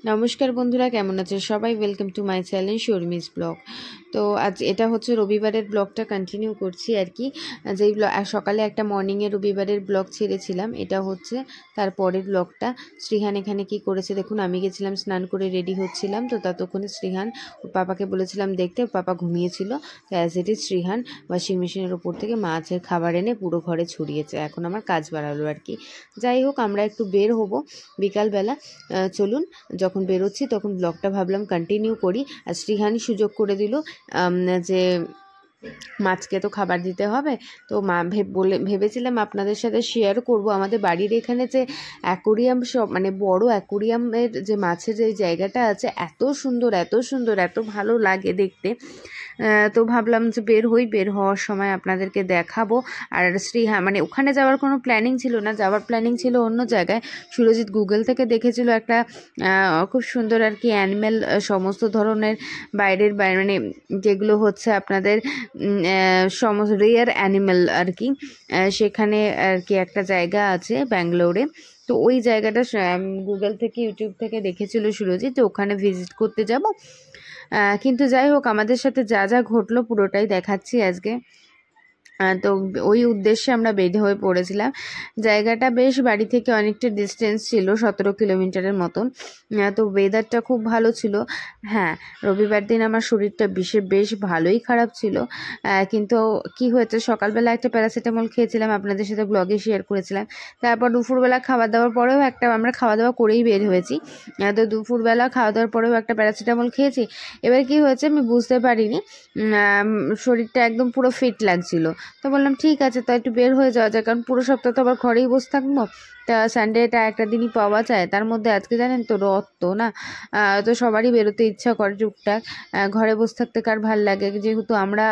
নমস্কার বন্ধুরা, কেমন আছেন সবাই? Welcome to my channel Sharmi's blog. তো আজ এটা হচ্ছে রবিবারের ব্লগটা কন্টিনিউ করছি আর কি। যেই সকালে একটা মর্নিংয়ে রবিবারের ব্লগ ছেড়েছিলাম, এটা হচ্ছে তারপরের ব্লগটা। শ্রীহান এখানে কি করেছে দেখুন। আমি গেছিলাম স্নান করে রেডি হচ্ছিলাম, তো ততক্ষণে শ্রীহান ওর পাপাকে বলেছিলাম দেখতে, পাপা ঘুমিয়েছিল। তো as it is Srihan washing মেশিনের ওপর থেকে মাছের খাবার এনে পুরো ঘরে ছড়িয়েছে। এখন আমার কাজ বাড়ালো আর কি। যাই হোক, আমরা একটু বের হব বিকালবেলা। চলুন, যখন বেরোচ্ছি তখন ব্লগটা ভাবলাম কন্টিনিউ করি। আর শ্রীহানি সুযোগ করে দিল যে মাছকে তো খাবার দিতে হবে। তো মা ভেবেছিলাম আপনাদের সাথে শেয়ার করব আমাদের বাড়ির এখানে যে অ্যাকোরিয়াম, সব মানে বড় অ্যাকোরিয়ামের যে মাছের যে জায়গাটা আছে, এত সুন্দর এত সুন্দর, এত ভালো লাগে দেখতে। তো ভাবলাম যে বের হওয়ার সময় আপনাদেরকে দেখাবো। আর মানে ওখানে যাওয়ার কোনো প্ল্যানিং ছিল না, যাওয়ার প্ল্যানিং ছিল অন্য জায়গায়। সুরজিৎ গুগল থেকে দেখেছিল একটা খুব সুন্দর আর কি অ্যানিম্যাল, সমস্ত ধরনের বাইরের মানে যেগুলো হচ্ছে আপনাদের সমস্ত রেয়ার অ্যানিম্যাল আর কি, সেখানে আর কি একটা জায়গা আছে ব্যাঙ্গালোরে। তো ওই জায়গাটা গুগল থেকে ইউটিউব থেকে দেখেছিল সুরজিৎ, তো ওখানে ভিজিট করতে যাব। কিন্তু যাই হোক, আমাদের সাথে যা যা ঘটলো পুরোটাই দেখাচ্ছি আজকে। তো ওই উদ্দেশ্যে আমরা বের হয়ে পড়েছিলাম। জায়গাটা বেশ বাড়ি থেকে অনেকটা ডিস্টেন্স ছিল, 17 কিলোমিটারের মতন। তো ওয়েদারটা খুব ভালো ছিল। হ্যাঁ, রবিবার দিন আমার শরীরটা বেশ ভালোই খারাপ ছিল। কিন্তু কি হয়েছে, সকালবেলা একটা প্যারাসিটামল খেয়েছিলাম, আপনাদের সাথে ব্লগে শেয়ার করেছিলাম। তারপর দুপুরবেলা খাওয়া দাওয়ার পরেও আমরা খাওয়া দাওয়া করেই বের হয়েছি। তো দুপুরবেলা খাওয়া দাওয়ার পরেও একটা প্যারাসিটামল খেয়েছি। এবার কি হয়েছে আমি বুঝতে পারিনি, শরীরটা একদম পুরো ফিট লাগছিল। তো বললাম ঠিক আছে, তো একটু বের হয়ে যাওয়া যায়, কারণ পুরো সপ্তাহ তো আবার ঘরেই বসে থাকবো। তা সানডেটা একটা দিনই পাওয়া যায়, তার মধ্যে আজকে জানেন তো রথ তো না, তো সবারই বেরোতে ইচ্ছা করে টুকটাক। ঘরে বসে থাকতে কার ভাল লাগে, যেহেতু আমরা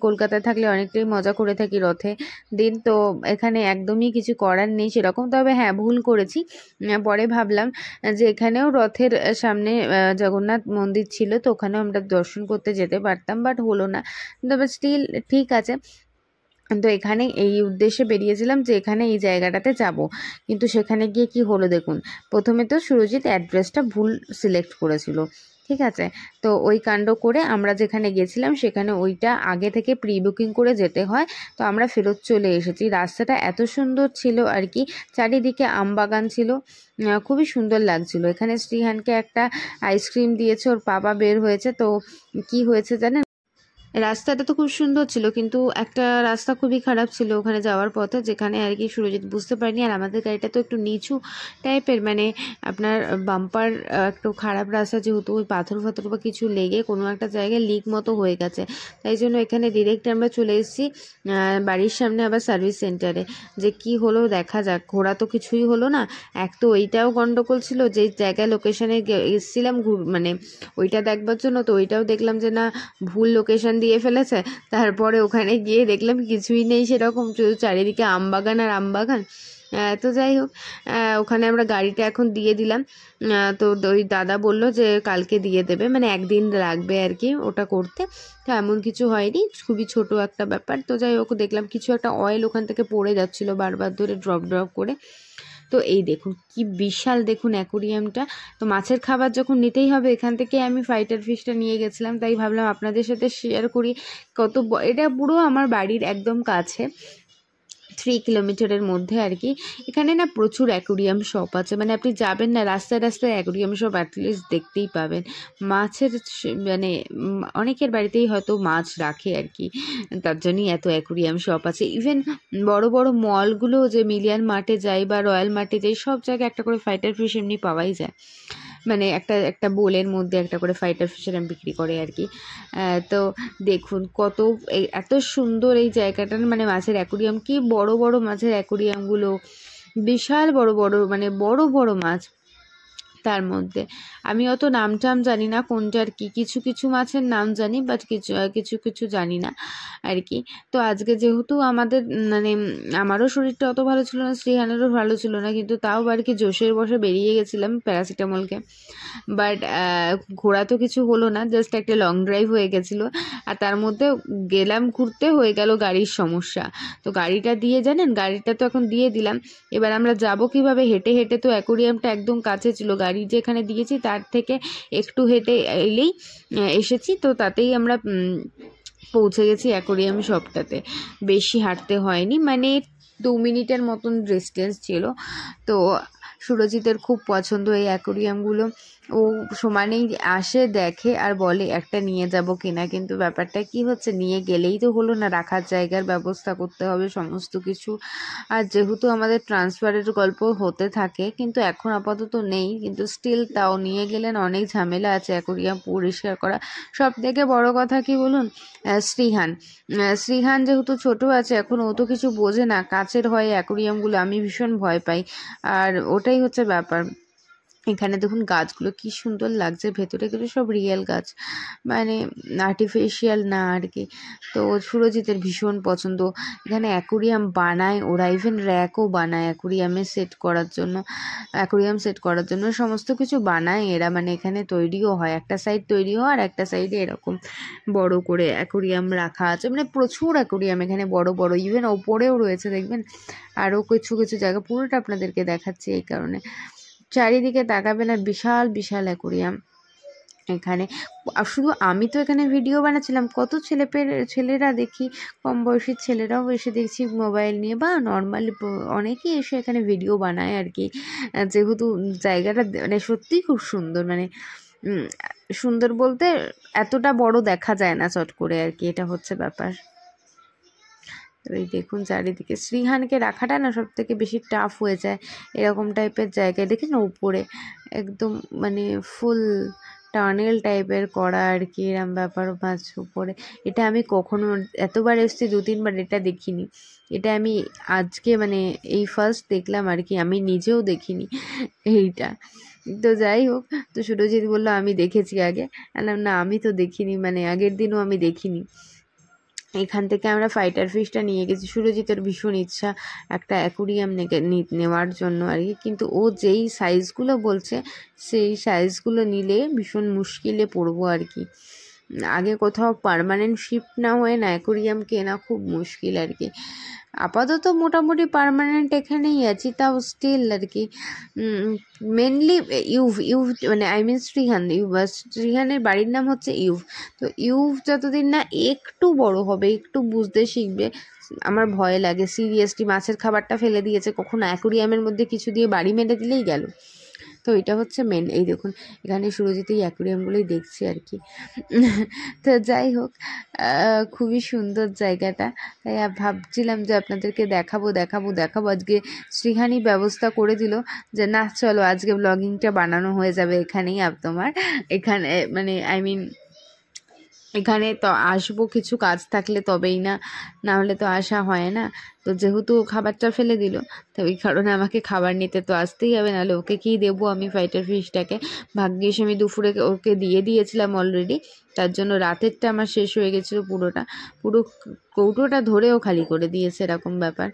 কলকাতায় থাকলে অনেকটাই মজা করে থাকি রথে দিন। তো এখানে একদমই কিছু করার নেই সেরকম। তবে হ্যাঁ, ভুল করেছি। পরে ভাবলাম যে এখানেও রথের সামনে জগন্নাথ মন্দির ছিল, তো ওখানেও আমরা দর্শন করতে যেতে পারতাম, বাট হলো না। তবে স্টিল ঠিক আছে। তো এখানে এই উদ্দেশ্যে বেরিয়েছিলাম যে এখানে এই জায়গাটাতে যাব। কিন্তু সেখানে গিয়ে কি হলো দেখুন। প্রথমে তো সুরজিৎ অ্যাড্রেসটা ভুল সিলেক্ট করেছিল, ঠিক আছে। তো ওই কাণ্ড করে আমরা যেখানে গেছিলাম সেখানে ওইটা আগে থেকে প্রি বুকিং করে যেতে হয়। তো আমরা ফেরত চলে এসেছি। রাস্তাটা এত সুন্দর ছিল আর কি, চারিদিকে আম বাগান ছিল, খুবই সুন্দর লাগছিল। এখানে শ্রীহানকে একটা আইসক্রিম দিয়েছে, ওর বাবা বের হয়েছে। তো কি হয়েছে জানেন, রাস্তাটা তো খুব সুন্দর ছিল, কিন্তু একটা রাস্তা খুবই খারাপ ছিল ওখানে যাওয়ার পথে, যেখানে আর কি সুরজিৎ বুঝতে পারিনি। আর আমাদের গাড়িটা তো একটু নিচু টাইপের, মানে আপনার বাম্পার একটু খারাপ রাস্তা, যেহেতু ওই পাথর বা কিছু লেগে কোনো একটা জায়গায় লিক মতো হয়ে গেছে। তাই জন্য এখানে ডিরেক্ট আমরা চলে এসেছি বাড়ির সামনে আবার সার্ভিস সেন্টারে। যে কি হলো দেখা যাক। ঘোরা তো কিছুই হলো না। এক তো ওইটাও গন্ডগোল ছিল, যে জায়গায় লোকেশনে এসেছিলাম মানে ওইটা দেখবার জন্য, তো ওইটাও দেখলাম যে না, ভুল লোকেশন দিয়ে ফেলেছে। তারপরে ওখানে গিয়ে দেখলাম কিছুই নেই সেরকম, শুধু চারিদিকে আমবাগান আর আমবাগান। তো যাই হোক, ওখানে আমরা গাড়িটা এখন দিয়ে দিলাম। তো ওই দাদা বললো যে কালকে দিয়ে দেবে, মানে একদিন লাগবে আর কি ওটা করতে। তো এমন কিছু হয়নি, খুবই ছোট একটা ব্যাপার। তো যাই হোক, দেখলাম কিছু একটা অয়েল ওখান থেকে পড়ে যাচ্ছিলো বারবার ধরে ড্রপ করে। তো এই দেখুন কি বিশাল, দেখুন অ্যাকোরিয়ামটা। তো মাছের খাবার যখন নিতেই হবে, এখান থেকে আমি ফাইটার ফিশটা নিয়ে গেছিলাম, তাই ভাবলাম আপনাদের সাথে শেয়ার করি। এটা পুরো আমার বাড়ির একদম কাছে, 3 কিলোমিটারের মধ্যে আর কি। এখানে না প্রচুর অ্যাকোরিয়াম শপ আছে, মানে আপনি যাবেন না, রাস্তায় রাস্তায় অ্যাকোরিয়াম শপ অ্যাটলিস্ট দেখতেই পাবেন। মাছের মানে অনেকের বাড়িতেই হয়তো মাছ রাখে আর কি, তার জন্যই এত অ্যাকোরিয়াম শপ আছে। ইভেন বড় বড় মলগুলো, যে মিলিয়ন মার্টে যাই বা রয়্যাল মার্টে যাই, সব জায়গায় একটা করে ফাইটার ফিশ এমনি পাওয়াই যায়। মানে একটা বোলের মধ্যে একটা করে ফাইটার ফিশার বিক্রি করে আর কি। তো দেখুন কত এত সুন্দর এই জায়গাটা, মানে মাছের অ্যাকোরিয়াম, কি বড় বড় মাছের অ্যাকোরিয়ামগুলো, বিশাল বড় বড়, মানে বড় বড় মাছ। তার মধ্যে আমি অত নাম টাম জানি না কোনটার কি, কিছু কিছু মাছের নাম জানি, বাট কিছু কিছু জানি না আর কি। তো আজকে যেহেতু আমাদের মানে আমারও শরীরটা অত ভালো ছিল না, শ্রীহানেরও ভালো ছিল না, কিন্তু তাও আর কি জোশের বসে বেরিয়ে গেছিলাম প্যারাসিটামলকে। বাট ঘোরা তো কিছু হলো না, জাস্ট একটা লং ড্রাইভ হয়ে গেছিলো। আর তার মধ্যে গেলাম ঘুরতে, হয়ে গেল গাড়ির সমস্যা। তো গাড়িটা দিয়ে জানেন, গাড়িটা তো এখন দিয়ে দিলাম, এবার আমরা যাব কিভাবে? হেঁটে হেঁটে, তো অ্যাকোরিয়ামটা একদম কাছে ছিল, গাড়ি বাড়ি যেখানে দিয়েছি তার থেকে একটু হেঁটে এলেই এসেছি, তো তাতেই আমরা পৌঁছে গেছি অ্যাকোরিয়াম শপটাতে। বেশি হাঁটতে হয়নি, মানে 2 মিনিটের মতন ডিস্টেন্স ছিল। তো সুরজিতের খুব পছন্দ এই অ্যাকোরিয়ামগুলো, ও সমানেই আসে, দেখে আর বলে একটা নিয়ে যাব কিনা, কিন্তু ব্যাপারটা কি হচ্ছে, নিয়ে গেলেই তো হলো না, রাখার জায়গার ব্যবস্থা করতে হবে সমস্ত কিছু। আর যেহেতু আমাদের ট্রান্সফারের গল্প হতে থাকে, কিন্তু এখন আপাতত নেই, কিন্তু স্টিল তাও নিয়ে গেলেন, অনেক ঝামেলা আছে অ্যাকোরিয়াম পরিষ্কার করা। সব থেকে বড় কথা কি বলুন, শ্রীহান যেহেতু ছোট আছে এখন, ও তো কিছু বোঝে না, কাচের হয় অ্যাকোরিয়ামগুলো, আমি ভীষণ ভয় পাই। আর ওটাই হচ্ছে ব্যাপার। এখানে দেখুন গাছগুলো কি সুন্দর লাগছে, ভেতরে গেলে সব রিয়েল গাছ, মানে আর্টিফিশিয়াল না আর কি। তো সুরজিতের ভীষণ পছন্দ। এখানে অ্যাকোরিয়াম বানায় ওরা, ইভেন র্যাকও বানায় অ্যাকোরিয়াম সেট করার জন্য সমস্ত কিছু বানায় এরা, মানে এখানে তৈরিও হয়, একটা সাইড তৈরি হয় আর একটা সাইডে এরকম বড় করে অ্যাকোরিয়াম রাখা আছে, মানে প্রচুর অ্যাকোরিয়াম এখানে বড় বড়, ইভেন ওপরেও রয়েছে দেখবেন আরও কিছু কিছু জায়গা, পুরোটা আপনাদেরকে দেখাচ্ছি এই কারণে। চারিদিকে তাকাবেন আর বিশাল বিশাল অ্যাকোরিয়াম এখানে। আর শুধু আমি তো এখানে ভিডিও বানাচ্ছিলাম, কত ছেলেরা দেখি, কম বয়সী ছেলেরাও এসে দেখছি মোবাইল নিয়ে, বা নর্মালি অনেকেই এসে এখানে ভিডিও বানায় আর কি। যেহেতু জায়গাটা মানে সত্যিই খুব সুন্দর, মানে সুন্দর বলতে এতটা বড় দেখা যায় না চট করে আর কি, এটা হচ্ছে ব্যাপার। তো এই দেখুন চারিদিকে, শ্রীহানকে রাখাটা না সব থেকে বেশি টাফ হয়ে যায় এরকম টাইপের জায়গায়, দেখেন না উপরে একদম মানে ফুল টানেল টাইপের করা আর কি, এরম ব্যাপার মাছ উপরে। এটা আমি কখনো, এতবার এসেছি 2-3 বার, এটা দেখিনি, এটা আমি আজকে মানে এই ফার্স্ট দেখলাম আর কি, আমি নিজেও দেখিনি এইটা। তো যাই হোক, তো সুরজিৎ বললো আমি দেখেছি আগে, না আমি তো দেখিনি, মানে আগের দিনও আমি দেখিনি। এখান থেকে আমরা ফাইটার ফিশটা নিয়ে গেছি, সুরজিতের ভীষণ ইচ্ছা একটা অ্যাকোরিয়াম নেওয়ার জন্য আর কি, কিন্তু ও যেই সাইজগুলো বলছে সেই সাইজগুলো নিলে ভীষণ মুশকিলে পড়বো আর কি। আগে কোথাও পার্মানেন্ট শিফট না হয়ে না অ্যাকোরিয়াম কেনা খুব মুশকিল আর কি। আপাতত মোটামুটি পার্মানেন্ট এখানেই আছি, তাও স্টিল আর কি। মেনলি ইউভ মানে শ্রীহানের বাড়ির নাম হচ্ছে ইউভ। তো ইউভ যতদিন না একটু বড় হবে, একটু বুঝতে শিখবে, আমার ভয় লাগে সিরিয়াসলি। মাছের খাবারটা ফেলে দিয়েছে, কখনো অ্যাকোরিয়ামের মধ্যে কিছু দিয়ে বাড়ি মেরে দিলেই গেল। তো এটা হচ্ছে মেন। এই দেখুন এখানে সুরজিৎ এই অ্যাকোরিয়ামগুলোই দেখছি আর কি। তো যাই হোক, খুবই সুন্দর জায়গাটা, তাই ভাবছিলাম যে আপনাদেরকে দেখাবো। আজকে শ্রীহানি ব্যবস্থা করে দিল যে না চলো আজকে ব্লগিংটা বানানো হয়ে যাবে এখানেই, তোমার এখানে মানে এখানে তো আসবো কিছু কাজ থাকলে তবেই, না হলে তো আসা হয় না। তো যেহেতু খাবারটা ফেলে দিল, তো ওই কারণে আমাকে খাবার নিতে তো আসতেই হবে, নাহলে ওকে কী দেবো আমি ফাইটার ফিশটাকে। ভাগ্যিস আমি দুপুরে ওকে দিয়ে দিয়েছিলাম অলরেডি, তার জন্য রাতেরটা আমার শেষ হয়ে গেছিলো, পুরো কৌটোটা ধরেও খালি করে দিয়েছে এরকম ব্যাপার।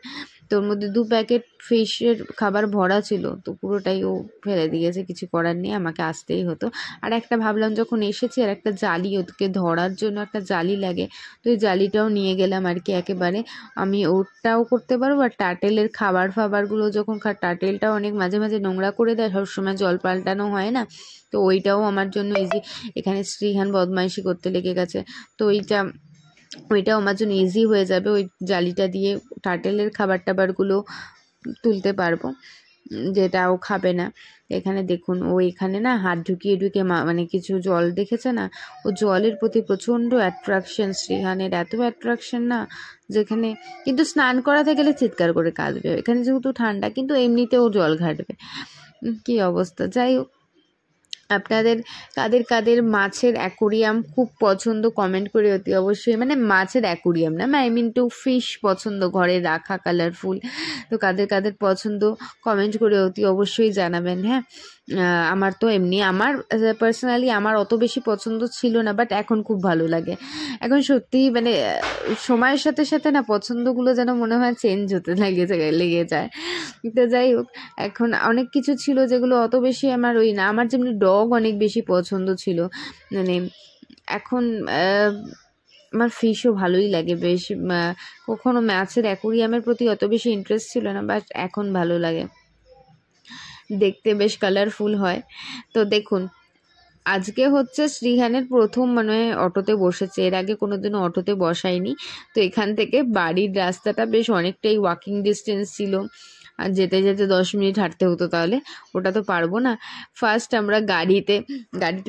তোর মধ্যে 2 প্যাকেট ফিশের খাবার ভরা ছিল, তো পুরোটাই ও ফেলে দিয়েছে, কিছু করার নেই, আমাকে আসতেই হতো। আর একটা ভাবলাম যখন এসেছি, আর একটা জালি, ওকে ধরার জন্য একটা জালি লাগে, তো ওই জালিটাও নিয়ে গেলাম আর কি। একেবারে আমি ওটাও করতে পারবো, আর টার্টেলের খাবারগুলো যখন টার্টেলটাও অনেক মাঝে মাঝে নোংরা করে দেয়, সবসময় জল পাল্টানো হয় না, তো ওইটাও আমার জন্য ইজি। এখানে শ্রীহান বদমাইশি করতে লেগে গেছে, তো ওইটাও আমার জন্য ইজি হয়ে যাবে, ওই জালিটা দিয়ে টার্টেলের খাবারগুলো তুলতে পারবো, যেটা ও খাবে না। এখানে দেখুন ও এখানে না হাত ঢুকিয়ে মানে কিছু জল দেখেছে না, ও জলের প্রতি প্রচণ্ড অ্যাট্রাকশন, শ্রীহানের এত অ্যাট্রাকশন না, যেখানে কিন্তু স্নান করাতে গেলে চিৎকার করে কাঁদবে, এখানে যেহেতু ঠান্ডা, কিন্তু এমনিতেও জল ঘাটবে, কি অবস্থা। যাই হোক, আপনাদের কাদের মাছের অ্যাকোরিয়াম খুব পছন্দ কমেন্ট করে অতি অবশ্যই, মানে মাছের অ্যাকোরিয়াম না, আই মিন টু ফিশ পছন্দ ঘরে রাখা কালারফুল, তো কাদের পছন্দ কমেন্ট করে অতি অবশ্যই জানাবেন। হ্যাঁ, আমার তো এমনি আমার পার্সোনালি আমার অত বেশি পছন্দ ছিল না, বাট এখন খুব ভালো লাগে। এখন সত্যিই মানে সময়ের সাথে সাথে না পছন্দগুলো যেন মনে হয় চেঞ্জ হতে লেগে যায়। তো যাই হোক, এখন অনেক কিছু ছিল যেগুলো অত বেশি আমার না, আমার যেমনি ডগ অনেক বেশি পছন্দ ছিল, মানে এখন আমার ফিশও ভালোই লাগে বেশ। কখনো মাছের অ্যাকোরিয়ামের প্রতি অত বেশি ইন্টারেস্ট ছিল না, বাট এখন ভালো লাগে। দেখতে বেশ কালারফুল হয়। তো দেখুন, আজকে হচ্ছে শ্রীহানের প্রথম মানে অটোতে বসেছে, এর আগে কোনোদিনও অটোতে বসায়নি। তো এখান থেকে বাড়ির রাস্তাটা বেশ অনেকটাই ওয়াকিং ডিস্টেন্স ছিল, আর যেতে যেতে 10 মিনিট হাঁটতে হতো, তাহলে ওটা তো পারবো না। ফার্স্ট আমরা গাড়িটা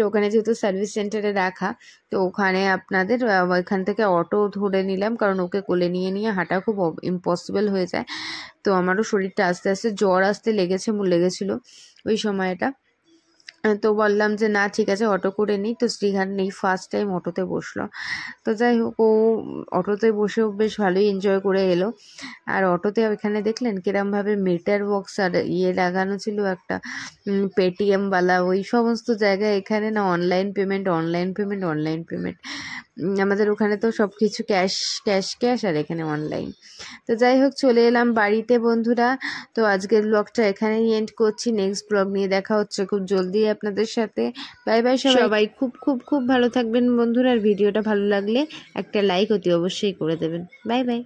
ওখানে যেহেতু সার্ভিস সেন্টারে রাখা, তো ওখানে আপনাদের ওইখান থেকে অটো ধরে নিলাম, কারণ ওকে কোলে নিয়ে নিয়ে হাঁটা খুব ইম্পসিবল হয়ে যায়। তো আমারও শরীরটা আস্তে আস্তে জ্বর আসতে লেগেছিলো ওই সময়টা। তো বললাম যে না ঠিক আছে অটো করে নিই। তো শ্রীহান নেই, ফার্স্ট টাইম অটোতে বসলো। তো যাই হোক, ও অটোতে বসেও বেশ ভালোই এনজয় করে এলো। আর অটোতে এখানে দেখলেন কিরমভাবে মিটার বক্স আর লাগানো ছিল একটা পেটিএমওয়ালা, ওই সমস্ত জায়গায় এখানে না অনলাইন পেমেন্ট। আমাদের ওখানে তো সব কিছু ক্যাশ ক্যাশ ক্যাশ, আর এখানে অনলাইন। তো যাই হোক, চলে এলাম বাড়িতে বন্ধুরা। তো আজকের ব্লগটা এখানেই এন্ড করছি, নেক্সট ব্লগ নিয়ে দেখা হচ্ছে খুব জলদি আপনাদের সাথে। বাই বাই সবাই, খুব খুব খুব ভালো থাকবেন বন্ধুরা। আর ভিডিওটা ভালো লাগলে একটা লাইক অতি অবশ্যই করে দেবেন। Bye bye.